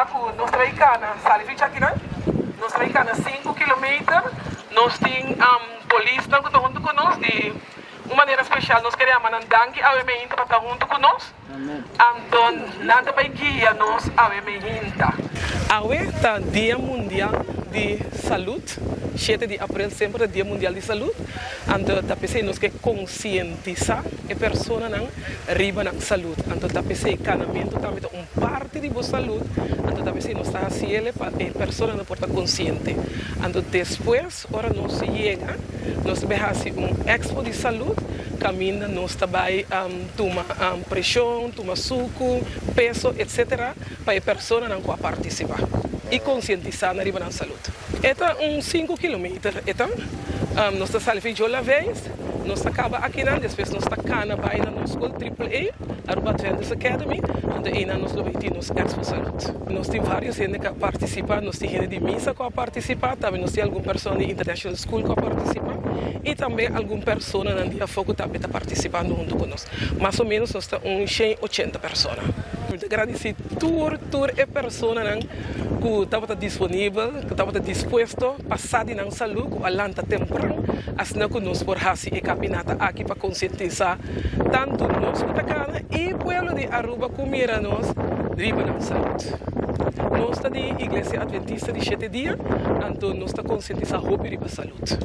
com nós trabalhamos, sabe aqui, né? Nós trabalhamos 5 km, nós temos polícia que está junto conosco, de uma maneira especial, nós queremos mandar que a MEINTA para estar junto conosco. Então, nada vai guiar nós a MEINTA. Hoje está Dia Mundial de Saúde, 7 de abril sempre é Dia Mundial de Saúde. Então, tá pensei nós que conscientizar a pessoa não riba na saúde. Então, tá pensei canamento também parte de boa saúde. Então, tá pensei nós está assim ele para a pessoa não pode estar consciente. Então, depois, ora nós chega, nós vemos expo de saúde, caminha nós também toma pressão, toma suco, peso, etc. para a pessoa não pode participar e conscientizar na riba na saúde. Então, 5 km. Então, nós estamos fazendo a vez, nós acaba aqui, depois nós estamos na escola AAA, Aruba Adventist Academy, onde ainda nós temos Expo Saúde. Nós temos vários gente que participam, nós temos gente de missa que participar, também nós temos alguma pessoa de International School que participar, e também alguma pessoa no dia fogo também está participando junto conosco. Mais ou menos nós temos 180 pessoas. Agradecer toda a pessoa que estava disponível, que estava disposto a passar de não saúde, com a lanta temprano, assim que nós podemos ir caminhar aqui para conscientizar tanto nós que estamos e o povo de Aruba que mira nós riba na saúde. Nós estamos de Igreja Adventista de 7 dias, então nós estamos conscientizando a saúde.